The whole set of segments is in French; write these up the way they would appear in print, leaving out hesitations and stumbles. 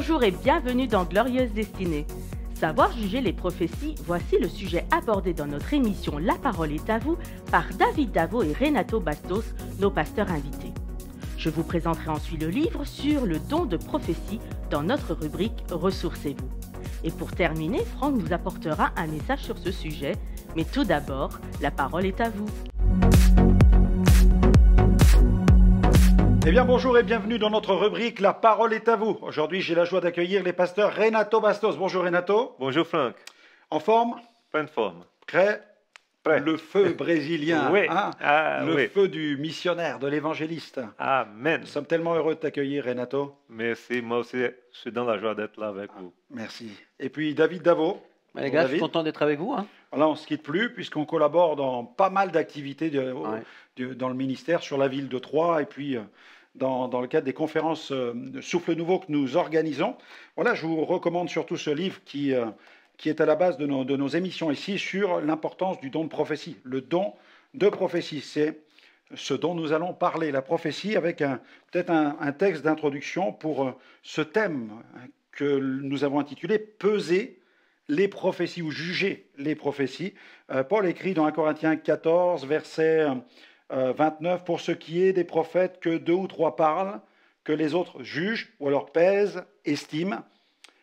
Bonjour et bienvenue dans Glorieuse Destinée. Savoir juger les prophéties, voici le sujet abordé dans notre émission La parole est à vous par David Davo et Renato Bastos, nos pasteurs invités. Je vous présenterai ensuite le livre sur le don de prophétie dans notre rubrique Ressourcez-vous. Et pour terminer, Franck nous apportera un message sur ce sujet. Mais tout d'abord, la parole est à vous. Eh bien bonjour et bienvenue dans notre rubrique La parole est à vous. Aujourd'hui j'ai la joie d'accueillir les pasteurs Renato Bastos. Bonjour Renato. Bonjour Franck. En forme? Pleine forme. Prêt? Le feu brésilien, Oui. Le feu du missionnaire, de l'évangéliste. Amen. Nous sommes tellement heureux de t'accueillir Renato. Merci, moi aussi je suis dans la joie d'être là avec vous. Merci. Et puis David Davo. Les gars, je suis content d'être avec vous. Là, on ne se quitte plus puisqu'on collabore dans pas mal d'activités dans le ministère sur la ville de Troyes et puis dans le cadre des conférences Souffle Nouveau que nous organisons. Voilà, je vous recommande surtout ce livre qui est à la base de nos émissions ici sur l'importance du don de prophétie. Le don de prophétie, c'est ce dont nous allons parler, la prophétie, avec peut-être un texte d'introduction pour ce thème que nous avons intitulé « Peser les prophéties » ou « Juger les prophéties ». Paul écrit dans 1 Corinthiens 14, verset 29, « Pour ce qui est des prophètes, que 2 ou 3 parlent, que les autres jugent, ou alors pèsent, estiment.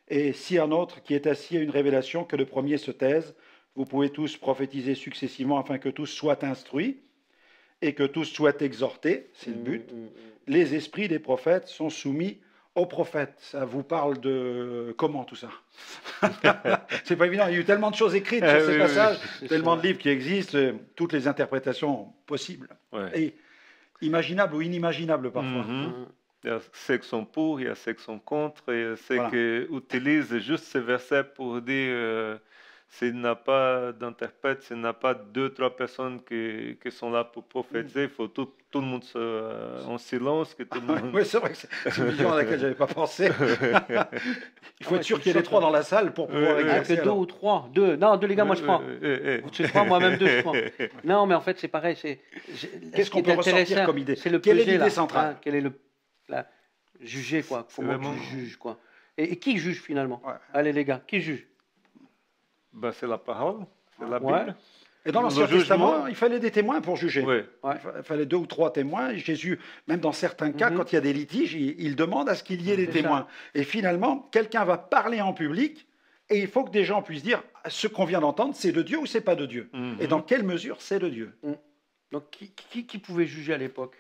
Et si un autre qui est assis à une révélation, que le premier se taise. Vous pouvez tous prophétiser successivement afin que tous soient instruits et que tous soient exhortés. » C'est le but. Les esprits des prophètes sont soumis aux prophètes. Ça vous parle de comment tout ça? C'est pas évident. Il y a eu tellement de choses écrites sur ces passages, tellement de livres qui existent, toutes les interprétations possibles et imaginables ou inimaginables parfois. Il y a ceux qui sont pour, il y a ceux qui sont contre, il y a ceux qui utilisent juste ces versets pour dire s'il n'a pas d'interprète, s'il n'a pas 2-3 personnes qui sont là pour prophétiser, il faut tout le monde en silence. Que tout le monde... Oui, c'est vrai que c'est une vision à laquelle je n'avais pas pensé. Il faut être sûr qu'il y ait les 3 dans la salle pour pouvoir exercer. Que 2 ou 3. 2. Non, 2 les gars, moi je prends. Tu 3, moi-même 2 je prends. Non, mais en fait c'est pareil. Qu'est-ce qu'on peut ressortir comme idée? Quelle est l'idée centrale? Quel est juger quoi? Comment tu juges quoi? Et qui juge finalement? Allez les gars, qui juge? Ben, c'est la parole, c'est la Bible. Et dans l'Ancien Testament, il fallait des témoins pour juger. Il fallait 2 ou 3 témoins. Jésus, même dans certains cas, quand il y a des litiges, il demande à ce qu'il y ait des témoins. Et finalement, quelqu'un va parler en public et il faut que des gens puissent dire ce qu'on vient d'entendre, c'est de Dieu ou c'est pas de Dieu. Et dans quelle mesure c'est de Dieu. Donc qui pouvait juger à l'époque?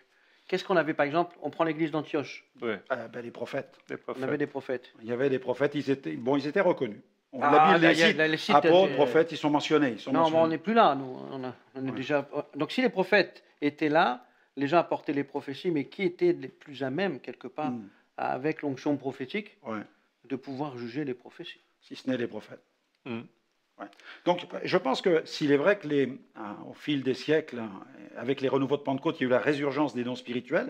Qu'est-ce qu'on avait par exemple? On prend l'église d'Antioche. Les prophètes. On avait des prophètes. Il y avait des prophètes, ils étaient reconnus. La Bible les cite, apôtres, prophètes, ils sont mentionnés. Mais on n'est plus là, nous. On est déjà... Donc si les prophètes étaient là, les gens apportaient les prophéties, mais qui étaient les plus à même, quelque part, avec l'onction prophétique, de pouvoir juger les prophéties? Si ce n'est les prophètes. Donc je pense que s'il est vrai que au fil des siècles, avec les renouveaux de Pentecôte, il y a eu la résurgence des dons spirituels.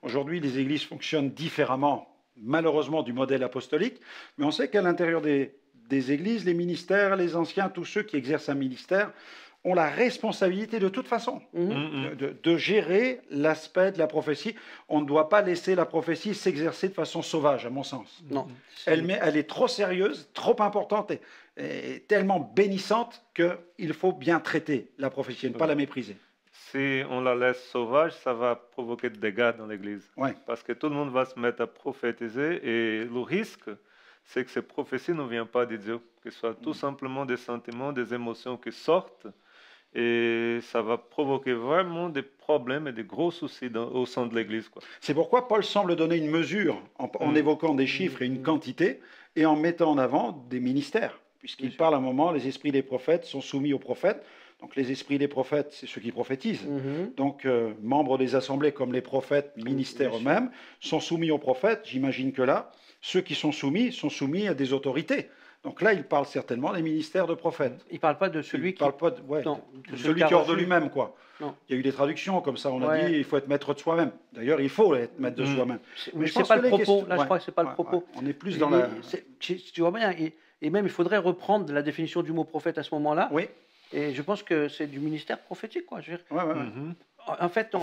Aujourd'hui, les églises fonctionnent différemment, malheureusement, du modèle apostolique, mais on sait qu'à l'intérieur des églises, les ministères, les anciens, tous ceux qui exercent un ministère, ont la responsabilité de toute façon de gérer l'aspect de la prophétie. On ne doit pas laisser la prophétie s'exercer de façon sauvage, à mon sens. Non. Elle est trop sérieuse, trop importante et tellement bénissante qu'il faut bien traiter la prophétie et ne pas la mépriser. Si on la laisse sauvage, ça va provoquer des dégâts dans l'Église. Parce que tout le monde va se mettre à prophétiser et le risque, c'est que ces prophéties ne viennent pas de Dieu, que ce soit tout simplement des sentiments, des émotions qui sortent, et ça va provoquer vraiment des problèmes et des gros soucis au sein de l'Église. C'est pourquoi Paul semble donner une mesure en évoquant des chiffres et une quantité, et en mettant en avant des ministères, puisqu'il parle à un moment, les esprits des prophètes sont soumis aux prophètes. Donc les esprits des prophètes, c'est ceux qui prophétisent. Donc membres des assemblées comme les prophètes, ministères eux-mêmes, sont soumis aux prophètes. J'imagine que là, ceux qui sont soumis à des autorités. Donc là, il parle certainement des ministères de prophètes. Il ne parle pas de celui qui... parle pas de celui qui est hors de lui-même, quoi. Non. Il y a eu des traductions comme ça, on a dit, il faut être maître de soi-même. D'ailleurs, il faut être maître de soi-même. Mais ce n'est pas le propos. Là, je crois que ce n'est pas le propos. On est plus dans la... Tu vois bien, et même il faudrait reprendre la définition du mot prophète à ce moment-là. Oui. Et je pense que c'est du ministère prophétique, quoi. En fait,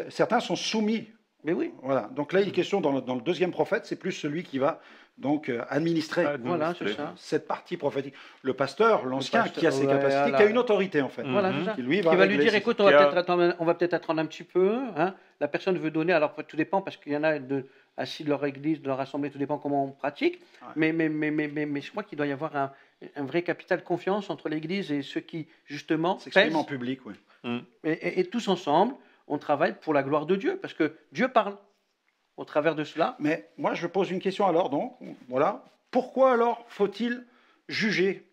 certains sont soumis. Mais oui. Voilà. Donc là, il est question dans le deuxième prophète, c'est plus celui qui va donc administrer voilà, c'est ça. cette partie prophétique. Le pasteur, l'ancien, qui a ses capacités, qui a une autorité en fait. Voilà, c'est ça. Qui va lui dire, écoute, on va peut-être attendre un petit peu. Hein. La personne veut donner, alors tout dépend, parce qu'il y en a assis de leur église, de leur assemblée, tout dépend comment on pratique. Ouais. Mais je crois qu'il doit y avoir un vrai capital de confiance entre l'église et ceux qui, justement, s'expriment en public, oui. Et tous ensemble, on travaille pour la gloire de Dieu, parce que Dieu parle au travers de cela. Mais moi, je pose une question alors, donc, voilà. Pourquoi alors faut-il juger?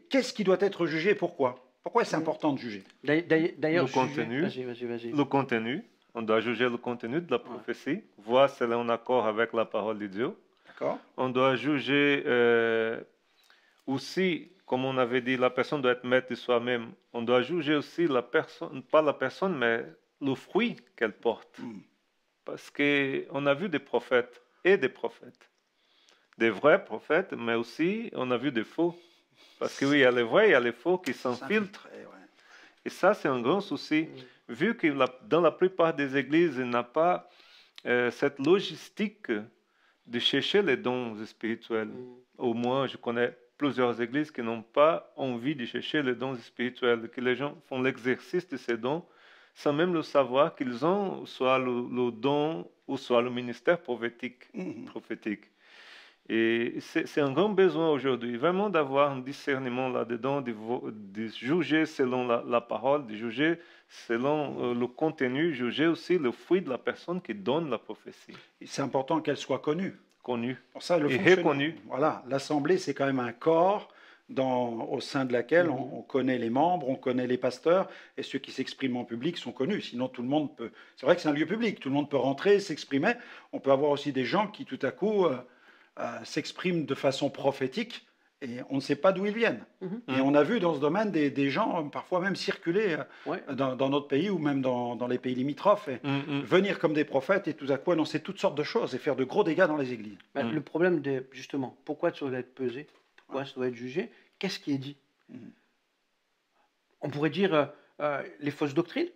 Qu'est-ce qui doit être jugé et pourquoi? Pourquoi est-ce important de juger? D'ailleurs, le contenu. Vas-y. Le contenu. On doit juger le contenu de la prophétie, voir si elle est en accord avec la parole de Dieu. D'accord. On doit juger aussi, comme on avait dit, la personne doit être maître de soi-même. On doit juger aussi la personne, pas la personne, mais le fruit qu'elle porte. Parce qu'on a vu des prophètes et des prophètes. Des vrais prophètes, mais aussi on a vu des faux. Parce que oui, il y a les vrais, il y a les faux qui s'infiltrent. Et ça, c'est un grand souci. Vu que dans la plupart des églises, il n'y a pas cette logistique de chercher les dons spirituels. Au moins, je connais plusieurs églises qui n'ont pas envie de chercher les dons spirituels, que les gens font l'exercice de ces dons sans même le savoir qu'ils ont soit le don ou soit le ministère prophétique. Et c'est un grand besoin aujourd'hui, vraiment d'avoir un discernement là-dedans, de juger selon la parole, de juger selon le contenu, juger aussi le fruit de la personne qui donne la prophétie. C'est important qu'elle soit connue. Connue et reconnue. Voilà, l'assemblée, c'est quand même un corps au sein de laquelle on connaît les membres, on connaît les pasteurs, et ceux qui s'expriment en public sont connus. Sinon, tout le monde peut... C'est vrai que c'est un lieu public, tout le monde peut rentrer, s'exprimer. On peut avoir aussi des gens qui, tout à coup... s'expriment de façon prophétique et on ne sait pas d'où ils viennent. Et on a vu dans ce domaine des gens parfois même circuler dans notre pays ou même dans les pays limitrophes et venir comme des prophètes et tout à coup annoncer toutes sortes de choses et faire de gros dégâts dans les églises. Le problème, justement, pourquoi ça doit être pesé, pourquoi ça doit être jugé, qu'est-ce qui est dit? On pourrait dire les fausses doctrines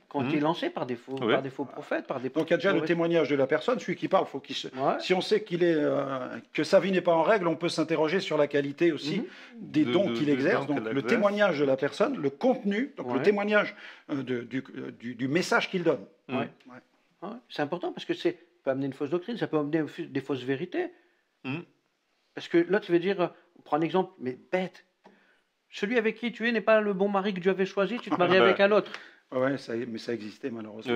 qui ont été lancés par des faux prophètes, par des. Donc il y a déjà le témoignage de la personne, celui qui parle, faut qu'il se... Si on sait que sa vie n'est pas en règle, on peut s'interroger sur la qualité aussi des dons qu'il exerce. Donc le témoignage de la personne, le contenu, donc le témoignage du message qu'il donne. C'est important parce que ça peut amener une fausse doctrine, ça peut amener des fausses vérités. Parce que là, tu veux dire, prends un exemple, mais bête. Celui avec qui tu es n'est pas le bon mari que Dieu avait choisi, tu te maries avec un autre. Oui, mais ça existait malheureusement.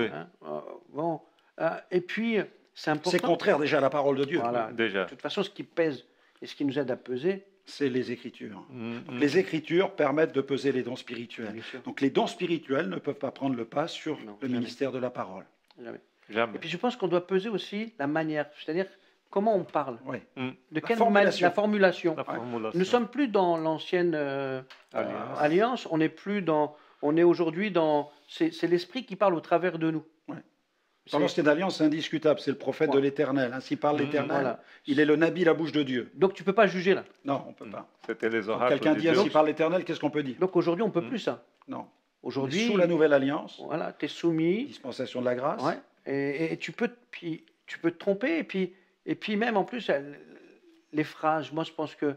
Et puis, c'est important. C'est contraire déjà à la parole de Dieu. Voilà. Déjà. De toute façon, ce qui pèse et ce qui nous aide à peser, c'est les Écritures. Donc, les Écritures permettent de peser les dons spirituels. Donc les dons spirituels ne peuvent pas prendre le pas sur le ministère de la parole. Jamais. Et puis je pense qu'on doit peser aussi la manière, c'est-à-dire comment on parle. De quelle manière la formulation. Nous ne sommes plus dans l'ancienne alliance, on n'est plus dans... On est aujourd'hui dans... C'est l'Esprit qui parle au travers de nous. Dans l'ancienne alliance, c'est indiscutable. C'est le prophète de l'Éternel. Ainsi parle l'Éternel. Il est le Nabi, la bouche de Dieu. Donc tu ne peux pas juger là. Non, on ne peut pas. C'était les oracles. Quand quelqu'un dit ainsi parle l'Éternel, qu'est-ce qu'on peut dire? Donc aujourd'hui, on ne peut plus ça. Non. Aujourd'hui, sous la nouvelle alliance. Voilà, tu es soumis. Dispensation de la grâce. Et tu peux te tromper. Et puis même en plus, les phrases, moi je pense que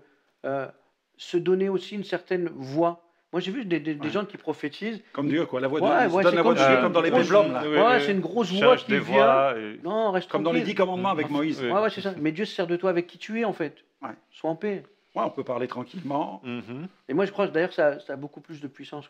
se donner aussi une certaine voix. Moi, j'ai vu des gens qui prophétisent. Comme Dieu, quoi. La voix de Dieu. Donne la voix de Dieu, comme dans les péplums, là. C'est une grosse voix qui vient. Non, reste comme tranquille. dans les 10 commandements avec Moïse. C'est ça. Mais Dieu se sert de toi avec qui tu es, en fait. Sois en paix. On peut parler tranquillement. Et moi, je crois d'ailleurs ça a beaucoup plus de puissance.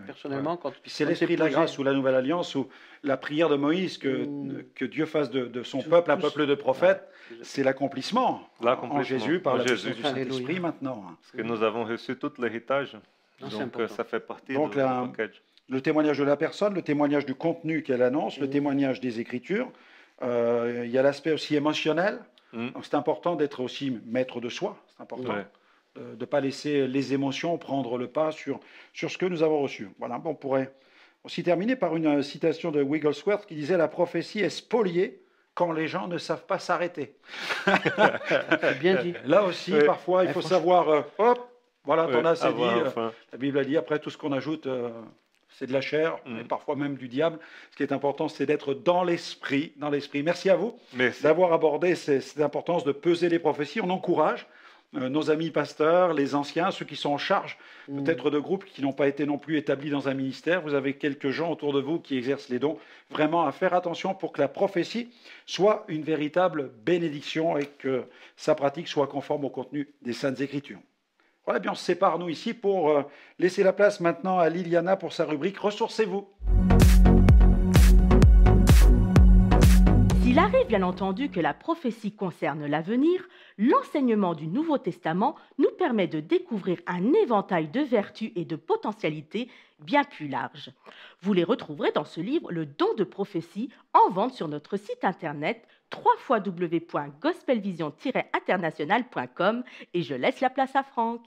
Personnellement, quand. C'est l'esprit de la grâce ou la nouvelle alliance ou la prière de Moïse que Dieu fasse de son peuple un peuple de prophètes. C'est l'accomplissement en Jésus par la puissance du Saint-Esprit maintenant. Parce que nous avons reçu tout l'héritage. Donc ça fait partie du package. Le témoignage de la personne, le témoignage du contenu qu'elle annonce, le témoignage des Écritures. Il y a l'aspect aussi émotionnel. Donc c'est important d'être aussi maître de soi. C'est important de ne pas laisser les émotions prendre le pas sur ce que nous avons reçu. Voilà. On pourrait aussi terminer par une citation de Wigglesworth qui disait « La prophétie est spoliée quand les gens ne savent pas s'arrêter. » C'est bien dit. Là aussi, parfois, il faut savoir... Voilà, t'en as assez dit. La Bible a dit, après tout ce qu'on ajoute, c'est de la chair, et parfois même du diable. Ce qui est important, c'est d'être dans l'esprit. Merci à vous d'avoir abordé cette importance de peser les prophéties. On encourage nos amis pasteurs, les anciens, ceux qui sont en charge peut-être de groupes qui n'ont pas été non plus établis dans un ministère. Vous avez quelques gens autour de vous qui exercent les dons. Vraiment à faire attention pour que la prophétie soit une véritable bénédiction et que sa pratique soit conforme au contenu des Saintes Écritures. Voilà, bien on se sépare nous ici pour laisser la place maintenant à Liliana pour sa rubrique « Ressourcez-vous ». S'il arrive bien entendu que la prophétie concerne l'avenir, l'enseignement du Nouveau Testament nous permet de découvrir un éventail de vertus et de potentialités bien plus larges. Vous les retrouverez dans ce livre, Le don de prophétie, en vente sur notre site internet www.gospelvision-international.com et je laisse la place à Franck.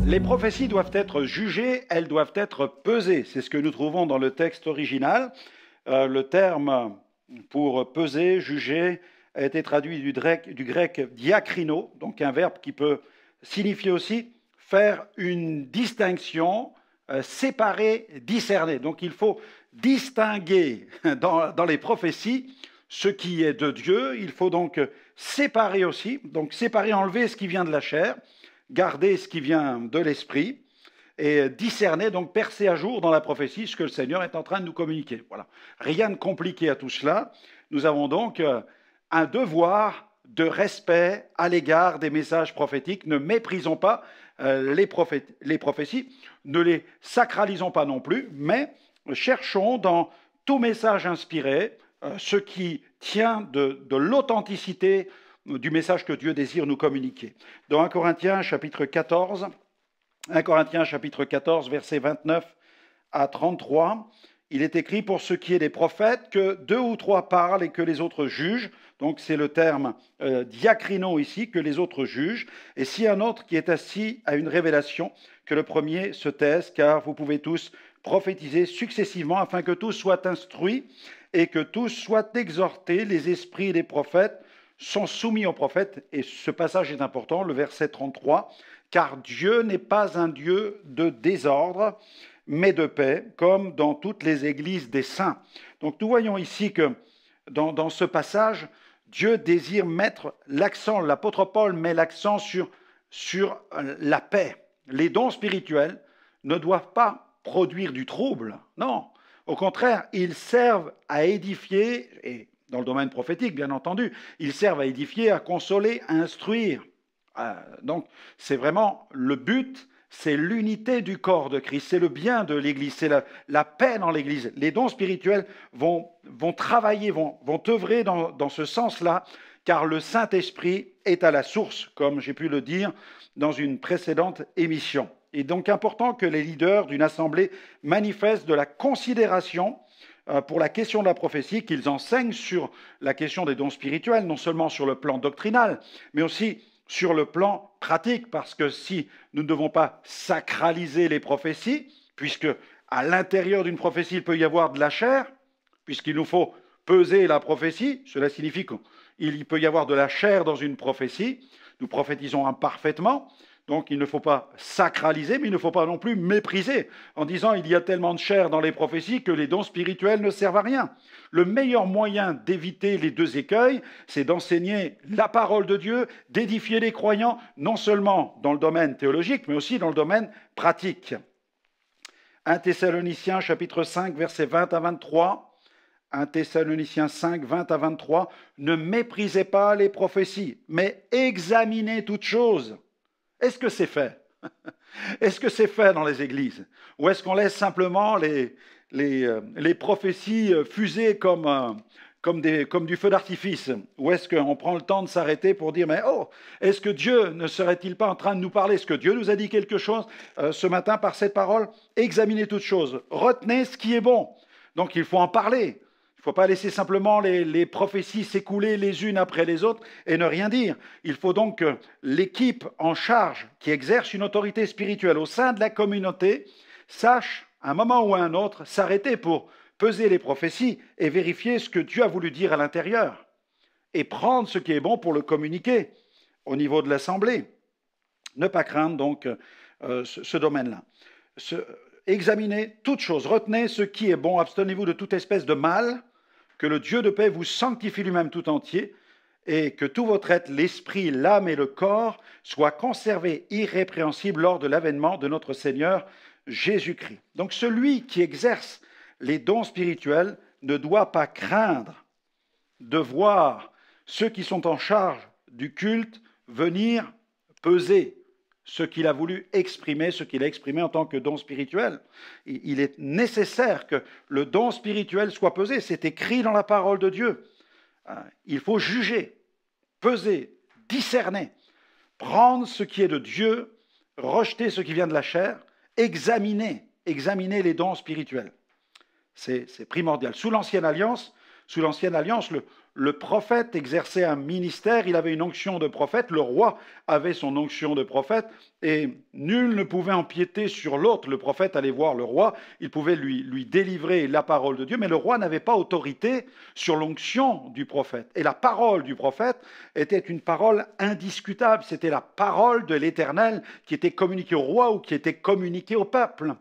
Les prophéties doivent être jugées, elles doivent être pesées. C'est ce que nous trouvons dans le texte original. Le terme pour peser, juger, a été traduit du grec diakrino, donc un verbe qui peut signifier aussi faire une distinction, séparer, discerner. Donc il faut distinguer dans les prophéties ce qui est de Dieu. Il faut donc séparer aussi, donc séparer, enlever ce qui vient de la chair, garder ce qui vient de l'esprit et discerner, donc percer à jour dans la prophétie ce que le Seigneur est en train de nous communiquer. Voilà. Rien de compliqué à tout cela. Nous avons donc un devoir de respect à l'égard des messages prophétiques. Ne méprisons pas les prophéties, ne les sacralisons pas non plus, mais cherchons dans tout message inspiré ce qui tient de l'authenticité du message que Dieu désire nous communiquer. Dans 1 Corinthiens chapitre 14, versets 29 à 33, il est écrit « Pour ce qui est des prophètes, que 2 ou 3 parlent et que les autres jugent ». Donc c'est le terme diakrino ici, que les autres jugent. Et si un autre qui est assis à une révélation, que le premier se taise, car vous pouvez tous prophétiser successivement afin que tous soient instruits et que tous soient exhortés. Les esprits des prophètes sont soumis aux prophètes. Et ce passage est important, le verset 33, « Car Dieu n'est pas un Dieu de désordre, mais de paix, comme dans toutes les églises des saints. » Donc nous voyons ici que dans ce passage, Dieu désire mettre l'accent, l'apôtre Paul met l'accent sur la paix. Les dons spirituels ne doivent pas produire du trouble, non. Au contraire, ils servent à édifier, et dans le domaine prophétique, bien entendu, ils servent à édifier, à consoler, à instruire. Donc, c'est vraiment le but, c'est l'unité du corps de Christ, c'est le bien de l'Église, c'est la paix dans l'Église. Les dons spirituels vont travailler, vont œuvrer dans ce sens-là, car le Saint-Esprit est à la source, comme j'ai pu le dire dans une précédente émission. Il est donc important que les leaders d'une assemblée manifestent de la considération pour la question de la prophétie, qu'ils enseignent sur la question des dons spirituels, non seulement sur le plan doctrinal, mais aussi sur le plan pratique, parce que si nous ne devons pas sacraliser les prophéties, puisque à l'intérieur d'une prophétie, il peut y avoir de la chair, puisqu'il nous faut peser la prophétie, cela signifie qu'il peut y avoir de la chair dans une prophétie, nous prophétisons imparfaitement, donc il ne faut pas sacraliser, mais il ne faut pas non plus mépriser, en disant il y a tellement de chair dans les prophéties que les dons spirituels ne servent à rien. Le meilleur moyen d'éviter les deux écueils, c'est d'enseigner la parole de Dieu, d'édifier les croyants, non seulement dans le domaine théologique, mais aussi dans le domaine pratique. 1 Thessaloniciens chapitre 5, versets 20 à 23. 1 Thessaloniciens 5, 20 à 23. Ne méprisez pas les prophéties, mais examinez toutes choses. Est-ce que c'est fait? Est-ce que c'est fait dans les églises? Ou est-ce qu'on laisse simplement les prophéties fuser comme du feu d'artifice? Ou est-ce qu'on prend le temps de s'arrêter pour dire, mais oh, est-ce que Dieu ne serait-il pas en train de nous parler? Est-ce que Dieu nous a dit quelque chose ce matin par cette parole? Examinez toutes choses, retenez ce qui est bon. Donc il faut en parler. Il ne faut pas laisser simplement les prophéties s'écouler les unes après les autres et ne rien dire. Il faut donc que l'équipe en charge, qui exerce une autorité spirituelle au sein de la communauté, sache, à un moment ou à un autre, s'arrêter pour peser les prophéties et vérifier ce que Dieu a voulu dire à l'intérieur. Et prendre ce qui est bon pour le communiquer au niveau de l'assemblée. Ne pas craindre donc ce domaine-là. Examinez toutes choses, retenez ce qui est bon, abstenez-vous de toute espèce de mal, que le Dieu de paix vous sanctifie lui-même tout entier, et que tout votre être, l'esprit, l'âme et le corps, soient conservés irrépréhensibles lors de l'avènement de notre Seigneur Jésus-Christ. Donc celui qui exerce les dons spirituels ne doit pas craindre de voir ceux qui sont en charge du culte venir peser ce qu'il a voulu exprimer, ce qu'il a exprimé en tant que don spirituel. Il est nécessaire que le don spirituel soit pesé. C'est écrit dans la parole de Dieu. Il faut juger, peser, discerner, prendre ce qui est de Dieu, rejeter ce qui vient de la chair, examiner les dons spirituels. C'est primordial. Sous l'Ancienne Alliance, le prophète exerçait un ministère, il avait une onction de prophète, le roi avait son onction de prophète, et nul ne pouvait empiéter sur l'autre. Le prophète allait voir le roi, il pouvait lui délivrer la parole de Dieu, mais le roi n'avait pas autorité sur l'onction du prophète. Et la parole du prophète était une parole indiscutable, c'était la parole de l'Éternel qui était communiquée au roi ou qui était communiquée au peuple.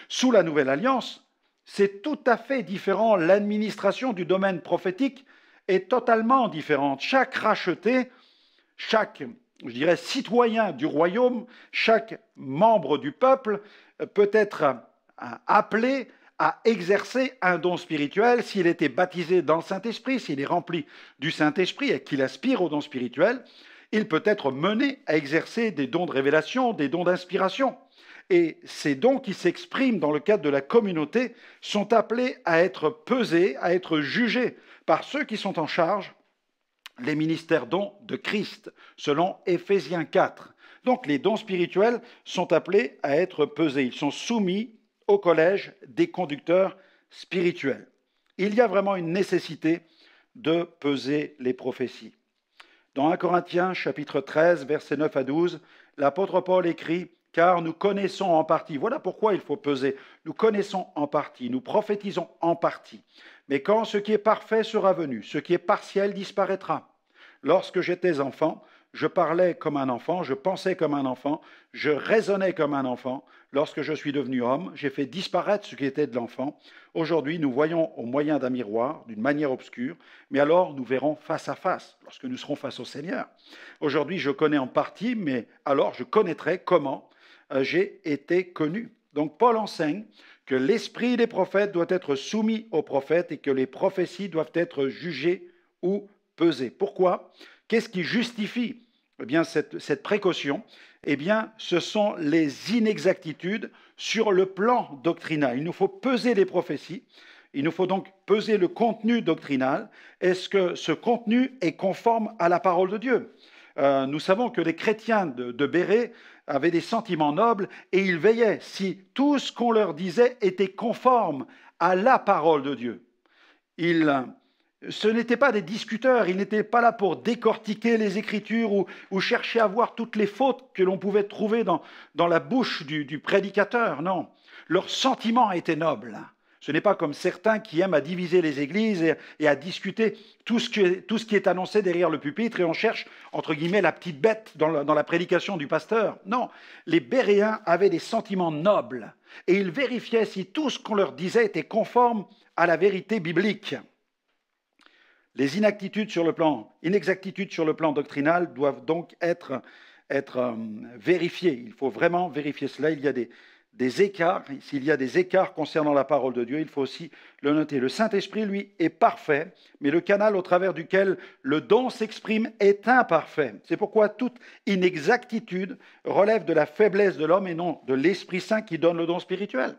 Sous la Nouvelle Alliance, c'est tout à fait différent. L'administration du domaine prophétique est totalement différente. Chaque racheté, chaque, citoyen du royaume, chaque membre du peuple peut être appelé à exercer un don spirituel s'il était baptisé dans le Saint-Esprit, s'il est rempli du Saint-Esprit et qu'il aspire au don spirituel. Il peut être mené à exercer des dons de révélation, des dons d'inspiration. Et ces dons qui s'expriment dans le cadre de la communauté sont appelés à être pesés, à être jugés par ceux qui sont en charge, les ministères dons de Christ, selon Éphésiens 4. Donc les dons spirituels sont appelés à être pesés. Ils sont soumis au collège des conducteurs spirituels. Il y a vraiment une nécessité de peser les prophéties. Dans 1 Corinthiens, chapitre 13, versets 9 à 12, l'apôtre Paul écrit « Car nous connaissons en partie ». Voilà pourquoi il faut peser. Nous connaissons en partie, nous prophétisons en partie. Mais quand ce qui est parfait sera venu, ce qui est partiel disparaîtra. Lorsque j'étais enfant, je parlais comme un enfant, je pensais comme un enfant, je raisonnais comme un enfant. Lorsque je suis devenu homme, j'ai fait disparaître ce qui était de l'enfant. Aujourd'hui, nous voyons au moyen d'un miroir, d'une manière obscure, mais alors nous verrons face à face, lorsque nous serons face au Seigneur. Aujourd'hui, je connais en partie, mais alors je connaîtrai comment j'ai été connu. Donc Paul enseigne que l'esprit des prophètes doit être soumis aux prophètes et que les prophéties doivent être jugées ou pesées. Pourquoi ? Qu'est-ce qui justifie cette précaution ? Ce sont les inexactitudes sur le plan doctrinal. Il nous faut peser les prophéties, il nous faut donc peser le contenu doctrinal. Est-ce que ce contenu est conforme à la parole de Dieu ? Nous savons que les chrétiens de Bérée avaient des sentiments nobles et ils veillaient si tout ce qu'on leur disait était conforme à la parole de Dieu. Ce n'étaient pas des discuteurs, ils n'étaient pas là pour décortiquer les Écritures ou chercher à voir toutes les fautes que l'on pouvait trouver dans la bouche du prédicateur. Non, leurs sentiments étaient nobles. Ce n'est pas comme certains qui aiment à diviser les églises et à discuter tout ce qui est annoncé derrière le pupitre et on cherche, entre guillemets, la petite bête dans la prédication du pasteur. Non, les Béréens avaient des sentiments nobles et ils vérifiaient si tout ce qu'on leur disait était conforme à la vérité biblique. Les inexactitudes sur le plan doctrinal doivent donc être vérifiées. Il faut vraiment vérifier cela. Il y a des écarts. S'il y a des écarts concernant la parole de Dieu, il faut aussi le noter. Le Saint-Esprit, lui, est parfait, mais le canal au travers duquel le don s'exprime est imparfait. C'est pourquoi toute inexactitude relève de la faiblesse de l'homme et non de l'Esprit Saint qui donne le don spirituel.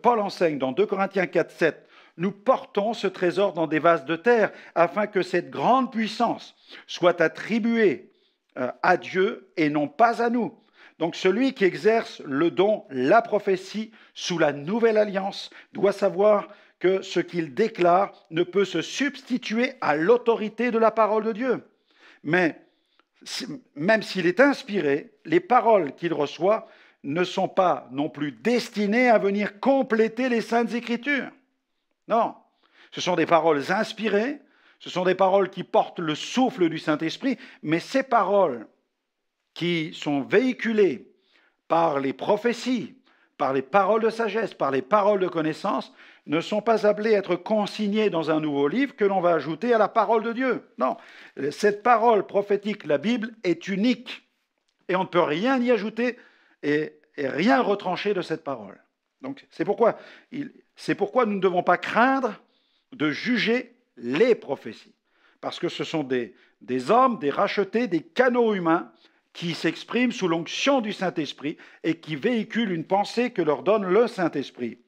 Paul enseigne dans 2 Corinthiens 4, 7, « Nous portons ce trésor dans des vases de terre afin que cette grande puissance soit attribuée à Dieu et non pas à nous. » Donc celui qui exerce le don, la prophétie, sous la nouvelle alliance, doit savoir que ce qu'il déclare ne peut se substituer à l'autorité de la parole de Dieu. Mais même s'il est inspiré, les paroles qu'il reçoit ne sont pas non plus destinées à venir compléter les Saintes Écritures. Non, ce sont des paroles inspirées, ce sont des paroles qui portent le souffle du Saint-Esprit, mais ces paroles qui sont véhiculées par les prophéties, par les paroles de sagesse, par les paroles de connaissance, ne sont pas appelés à être consignés dans un nouveau livre que l'on va ajouter à la parole de Dieu. Non, cette parole prophétique, la Bible, est unique et on ne peut rien y ajouter et rien retrancher de cette parole. Donc c'est pourquoi nous ne devons pas craindre de juger les prophéties, parce que ce sont des hommes, des rachetés, des canaux humains qui s'expriment sous l'onction du Saint-Esprit et qui véhiculent une pensée que leur donne le Saint-Esprit.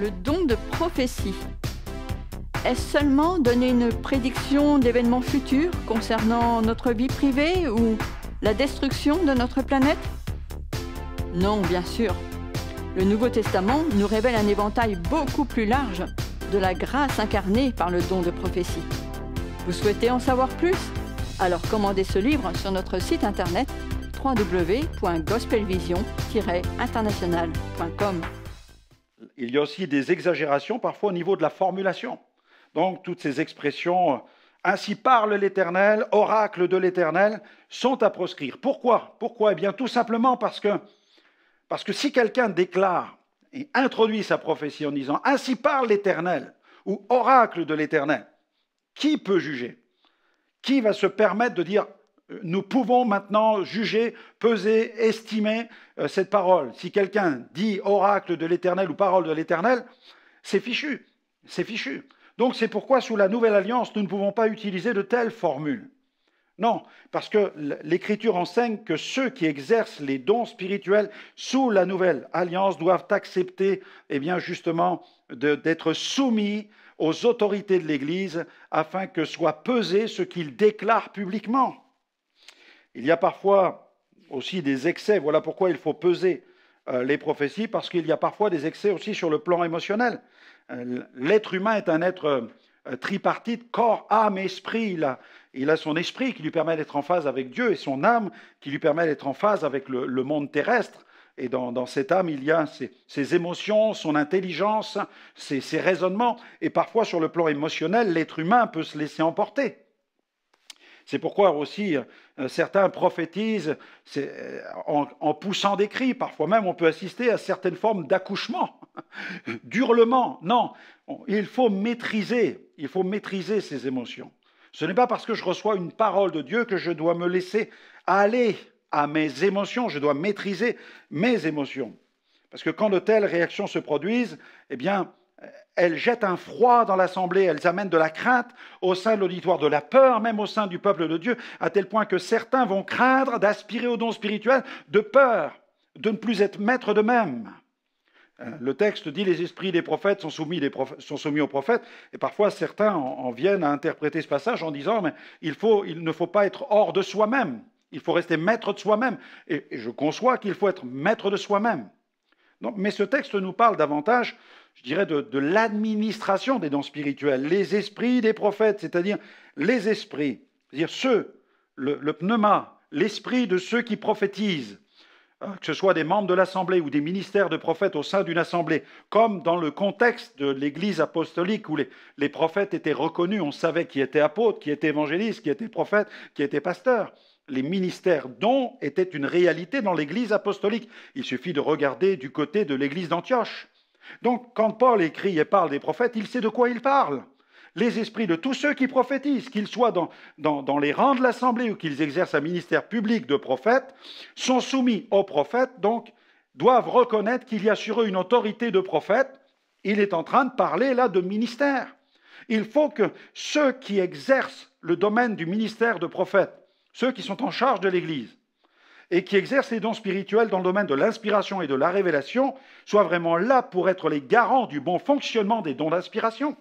Le don de prophétie. Est-ce seulement donner une prédiction d'événements futurs concernant notre vie privée ou la destruction de notre planète? Non, bien sûr. Le Nouveau Testament nous révèle un éventail beaucoup plus large de la grâce incarnée par le don de prophétie. Vous souhaitez en savoir plus? Alors commandez ce livre sur notre site internet www.gospelvision-international.com. Il y a aussi des exagérations parfois au niveau de la formulation. Donc toutes ces expressions « ainsi parle l'Éternel »,« oracle de l'Éternel » sont à proscrire. Pourquoi? Eh bien tout simplement parce que si quelqu'un déclare et introduit sa prophétie en disant « ainsi parle l'Éternel » ou « oracle de l'Éternel », qui peut juger? Qui va se permettre de dire « nous pouvons maintenant juger, peser, estimer cette parole ». Si quelqu'un dit « oracle de l'Éternel » ou « parole de l'Éternel », c'est fichu, c'est fichu. Donc c'est pourquoi sous la Nouvelle Alliance, nous ne pouvons pas utiliser de telles formules. Non, parce que l'Écriture enseigne que ceux qui exercent les dons spirituels sous la Nouvelle Alliance doivent accepter, eh bien justement, d'être soumis aux autorités de l'Église afin que soit pesé ce qu'ils déclarent publiquement. Il y a parfois aussi des excès. Voilà pourquoi il faut peser les prophéties, parce qu'il y a parfois des excès aussi sur le plan émotionnel. L'être humain est un être tripartite, corps, âme, esprit. Il a son esprit qui lui permet d'être en phase avec Dieu et son âme qui lui permet d'être en phase avec le monde terrestre. Et dans cette âme, il y a ses émotions, son intelligence, ses raisonnements. Et parfois, sur le plan émotionnel, l'être humain peut se laisser emporter. C'est pourquoi aussi certains prophétisent en poussant des cris. Parfois même, on peut assister à certaines formes d'accouchement, d'hurlement. Non, il faut maîtriser ces émotions. Ce n'est pas parce que je reçois une parole de Dieu que je dois me laisser aller à mes émotions, je dois maîtriser mes émotions. Parce que quand de telles réactions se produisent, eh bien, elles jettent un froid dans l'assemblée, elles amènent de la crainte au sein de l'auditoire, de la peur même au sein du peuple de Dieu, à tel point que certains vont craindre d'aspirer au don spirituel de peur, de ne plus être maîtres d'eux-mêmes. Le texte dit « les esprits des prophètes sont soumis aux prophètes » et parfois certains en viennent à interpréter ce passage en disant « mais il ne faut pas être hors de soi-même ». Il faut rester maître de soi-même. Et je conçois qu'il faut être maître de soi-même. Mais ce texte nous parle davantage, je dirais, de l'administration des dons spirituels. Les esprits des prophètes, c'est-à-dire les esprits, c'est-à-dire le pneuma, l'esprit de ceux qui prophétisent, que ce soit des membres de l'Assemblée ou des ministères de prophètes au sein d'une Assemblée, comme dans le contexte de l'Église apostolique où les prophètes étaient reconnus, on savait qui était apôtre, qui était évangéliste, qui était prophète, qui était pasteur. Les ministères dons étaient une réalité dans l'Église apostolique. Il suffit de regarder du côté de l'Église d'Antioche. Donc, quand Paul écrit et parle des prophètes, il sait de quoi il parle. Les esprits de tous ceux qui prophétisent, qu'ils soient dans les rangs de l'Assemblée ou qu'ils exercent un ministère public de prophètes, sont soumis aux prophètes, donc doivent reconnaître qu'il y a sur eux une autorité de prophète. Il est en train de parler là de ministère. Il faut que ceux qui exercent le domaine du ministère de prophète, ceux qui sont en charge de l'Église et qui exercent les dons spirituels dans le domaine de l'inspiration et de la révélation, soient vraiment là pour être les garants du bon fonctionnement des dons d'inspiration.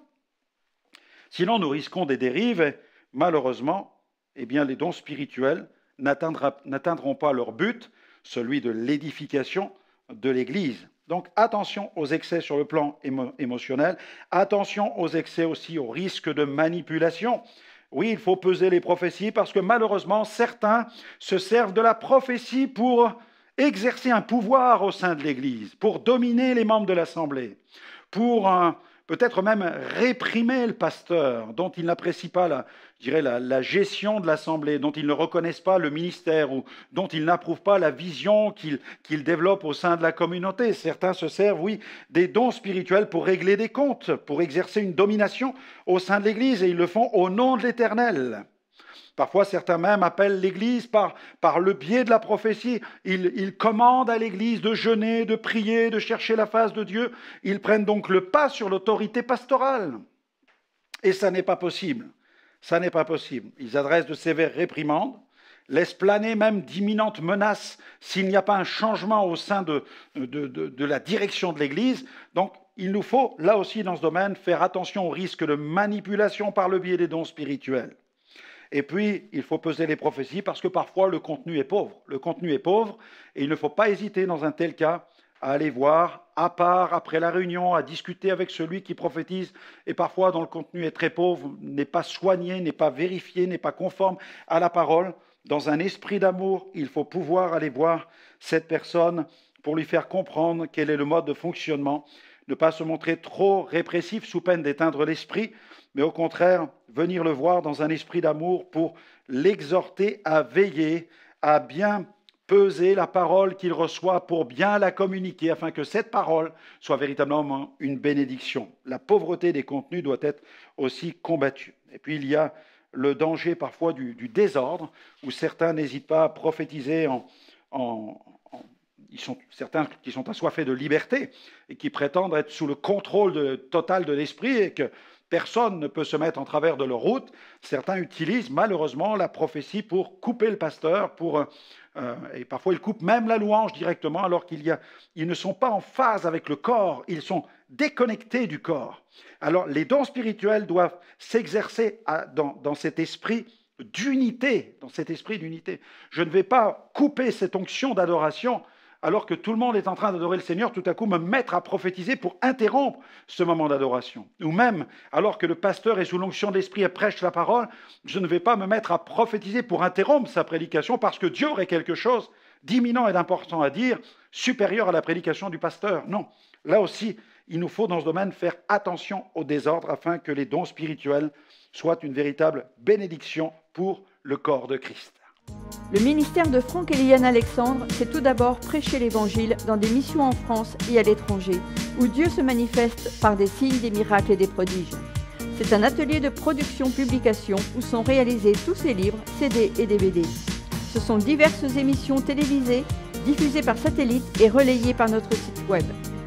Sinon, nous risquons des dérives et, malheureusement, eh bien, les dons spirituels n'atteindront pas leur but, celui de l'édification de l'Église. Donc, attention aux excès sur le plan émotionnel, attention aux excès aussi au risque de manipulation. Oui, il faut peser les prophéties parce que malheureusement, certains se servent de la prophétie pour exercer un pouvoir au sein de l'Église, pour dominer les membres de l'Assemblée, pour peut-être même réprimer le pasteur, dont ils n'apprécient pas la gestion de l'Assemblée, dont ils ne reconnaissent pas le ministère ou dont ils n'approuvent pas la vision qu'il développe au sein de la communauté. Certains se servent, oui, des dons spirituels pour régler des comptes, pour exercer une domination au sein de l'Église, et ils le font au nom de l'Éternel. Parfois, certains même appellent l'Église par le biais de la prophétie. Ils commandent à l'Église de jeûner, de prier, de chercher la face de Dieu. Ils prennent donc le pas sur l'autorité pastorale. Et ça n'est pas possible. Ça n'est pas possible. Ils adressent de sévères réprimandes, laissent planer même d'imminentes menaces s'il n'y a pas un changement au sein de la direction de l'Église. Donc, il nous faut, là aussi dans ce domaine, faire attention au risque de manipulation par le biais des dons spirituels. Et puis, il faut peser les prophéties parce que parfois le contenu est pauvre. Le contenu est pauvre et il ne faut pas hésiter dans un tel cas à aller voir à part, après la réunion, à discuter avec celui qui prophétise. Et parfois, dont le contenu est très pauvre, n'est pas soigné, n'est pas vérifié, n'est pas conforme à la parole. Dans un esprit d'amour, il faut pouvoir aller voir cette personne pour lui faire comprendre quel est le mode de fonctionnement. Ne pas se montrer trop répressif sous peine d'éteindre l'esprit, mais au contraire, venir le voir dans un esprit d'amour pour l'exhorter à veiller, à bien peser la parole qu'il reçoit pour bien la communiquer, afin que cette parole soit véritablement une bénédiction. La pauvreté des contenus doit être aussi combattue. Et puis il y a le danger parfois du désordre, où certains n'hésitent pas à prophétiser certains qui sont assoiffés de liberté et qui prétendent être sous le contrôle total de l'esprit et que personne ne peut se mettre en travers de leur route. Certains utilisent malheureusement la prophétie pour couper le pasteur, et parfois ils coupent même la louange directement alors qu'ils ne sont pas en phase avec le corps, ils sont déconnectés du corps. Alors les dons spirituels doivent s'exercer dans cet esprit d'unité, Je ne vais pas couper cette onction d'adoration alors que tout le monde est en train d'adorer le Seigneur, tout à coup me mettre à prophétiser pour interrompre ce moment d'adoration. Ou même, alors que le pasteur est sous l'onction de l'Esprit et prêche la parole, je ne vais pas me mettre à prophétiser pour interrompre sa prédication parce que Dieu aurait quelque chose d'imminent et d'important à dire, supérieur à la prédication du pasteur. Non, là aussi, il nous faut dans ce domaine faire attention au désordre afin que les dons spirituels soient une véritable bénédiction pour le corps de Christ. Le ministère de Franck et Liliane Alexandre, c'est tout d'abord prêcher l'Évangile dans des missions en France et à l'étranger, où Dieu se manifeste par des signes, des miracles et des prodiges. C'est un atelier de production-publication où sont réalisés tous ces livres, CD et DVD. Ce sont diverses émissions télévisées, diffusées par satellite et relayées par notre site web.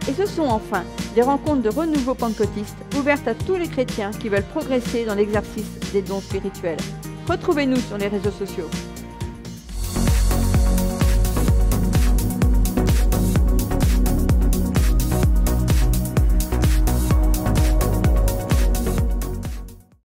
Et ce sont enfin des rencontres de renouveau pentecôtiste ouvertes à tous les chrétiens qui veulent progresser dans l'exercice des dons spirituels. Retrouvez-nous sur les réseaux sociaux.